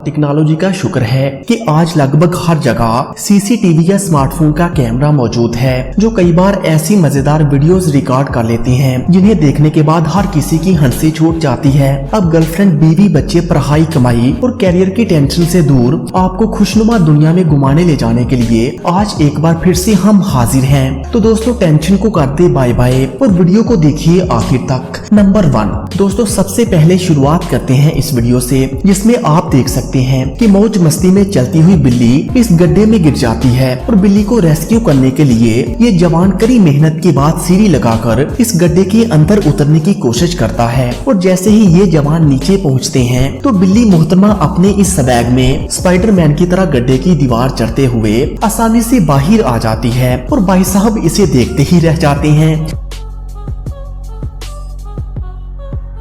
Technology का शुक्र है कि आज लगभग हर जगह सीसीटीवी या स्मार्टफोन का कैमरा मौजूद है, जो कई बार ऐसी मजेदार वीडियोस रिकॉर्ड कर लेते हैं जिन्हें देखने के बाद हर किसी की हंसी छूट जाती है। अब गर्लफ्रेंड, बीवी, बच्चे, पढ़ाई, कमाई और कैरियर की टेंशन से दूर आपको खुशनुमा दुनिया में घुमाने ले जाने के लिए आज एक बार फिर से हम हाजिर हैं। तो दोस्तों, टेंशन को कर दे बाय बाय और वीडियो को देखिए आखिर तक। नंबर 1 दोस्तों, सबसे पहले शुरुआत करते हैं इस वीडियो से, जिसमें आप देख सकते हैं कि मौज मस्ती में चलती हुई बिल्ली इस गड्ढे में गिर जाती है और बिल्ली को रेस्क्यू करने के लिए ये जवान कड़ी मेहनत के बाद सीढ़ी लगाकर इस गड्ढे के अंदर उतरने की कोशिश करता है। और जैसे ही ये जवान नीचे पहुंचते हैं तो बिल्ली मोहतरमा अपने इस स्वैग में स्पाइडरमैन की तरह गड्ढे की दीवार चढ़ते हुए आसानी से बाहर आ जाती है और भाई साहब इसे देखते ही रह जाते हैं।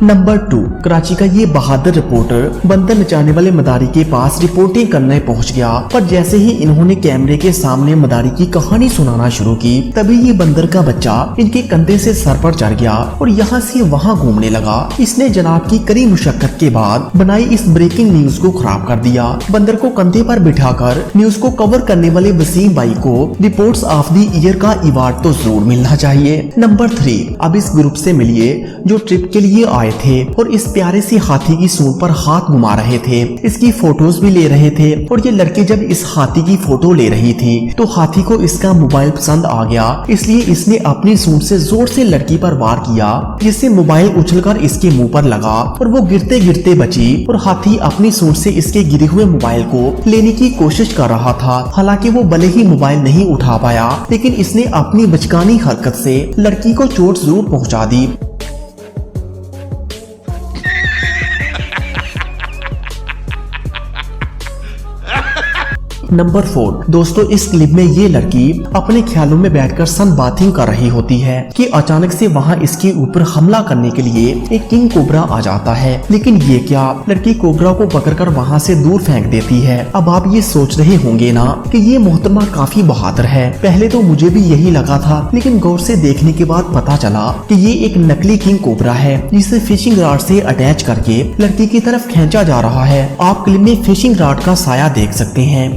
नंबर 2 कराची का ये बहादुर रिपोर्टर बंदर नचाने वाले मदारी के पास रिपोर्टिंग करने पहुंच गया, पर जैसे ही इन्होंने कैमरे के सामने मदारी की कहानी सुनाना शुरू की, तभी ये बंदर का बच्चा इनके कंधे से सर पर चढ़ गया और यहाँ से वहाँ घूमने लगा। इसने जनाब की कड़ी मुशक्कत के बाद बनाई इस ब्रेकिंग न्यूज को खराब कर दिया। बंदर को कंधे पर बिठाकर न्यूज को कवर करने वाले वसीम भाई को रिपोर्ट्स ऑफ द ईयर का अवार्ड तो जरूर मिलना चाहिए। नंबर 3 अब इस ग्रुप से मिलिए जो ट्रिप के लिए आए थे और इस प्यारे से हाथी की सूंड पर हाथ घुमा रहे थे, इसकी फोटोज भी ले रहे थे। और ये लड़की जब इस हाथी की फोटो ले रही थी तो हाथी को इसका मोबाइल पसंद आ गया, इसलिए इसने अपनी सूंड से जोर से लड़की पर वार किया, जिससे मोबाइल उछलकर इसके मुंह पर लगा और वो गिरते गिरते बची। और हाथी अपनी सूंड से इसके गिरे हुए मोबाइल को लेने की कोशिश कर रहा था। हालांकि वो भले ही मोबाइल नहीं उठा पाया, लेकिन इसने अपनी बचकानी हरकत से लड़की को चोट जरूर पहुंचा दी। नंबर 4 दोस्तों, इस क्लिप में ये लड़की अपने ख्यालों में बैठकर सन बाथिंग कर रही होती है कि अचानक से वहाँ इसके ऊपर हमला करने के लिए एक किंग कोबरा आ जाता है। लेकिन ये क्या, लड़की कोबरा को पकड़कर वहाँ से दूर फेंक देती है। अब आप ये सोच रहे होंगे ना कि ये मोहतरमा काफी बहादुर है। पहले तो मुझे भी यही लगा था, लेकिन गौर से देखने के बाद पता चला कि ये एक नकली किंग कोबरा है, जिसे फिशिंग रॉड से अटैच करके लड़की की तरफ खींचा जा रहा है। आप क्लिप में फिशिंग रॉड का साया देख सकते हैं।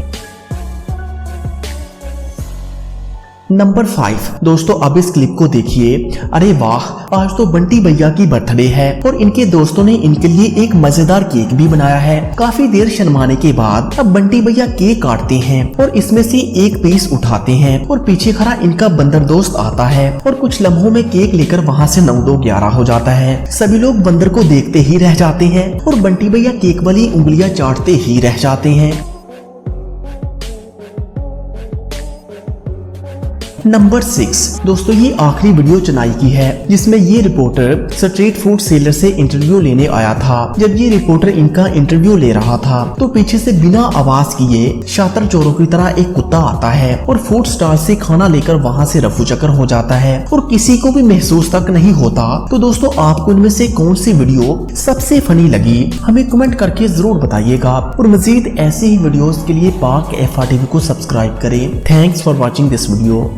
नंबर 5 दोस्तों, अब इस क्लिप को देखिए। अरे वाह, आज तो बंटी भैया की बर्थडे है और इनके दोस्तों ने इनके लिए एक मजेदार केक भी बनाया है। काफी देर शर्माने के बाद अब बंटी भैया केक काटते हैं और इसमें से एक पीस उठाते हैं और पीछे खड़ा इनका बंदर दोस्त आता है और कुछ लम्हों में केक लेकर वहाँ से 9-2-11 हो जाता है। सभी लोग बंदर को देखते ही रह जाते हैं और बंटी भैया केक वाली उंगलियां चाटते ही रह जाते हैं। नंबर 6 दोस्तों, ये आखिरी वीडियो चेन्नई की है, जिसमें ये रिपोर्टर स्ट्रीट फूड सेलर से इंटरव्यू लेने आया था। जब ये रिपोर्टर इनका इंटरव्यू ले रहा था तो पीछे से बिना आवाज किए शातिर चोरों की तरह एक कुत्ता आता है और फूड स्टॉल से खाना लेकर वहाँ से रफू चक्कर हो जाता है और किसी को भी महसूस तक नहीं होता। तो दोस्तों, आपको इनमें से कौन सी वीडियो सबसे फनी लगी, हमें कमेंट करके जरूर बताइएगा। और मजीद ऐसे ही वीडियोस के लिए पाक FR TV को सब्सक्राइब करें। Thanks for watching this video.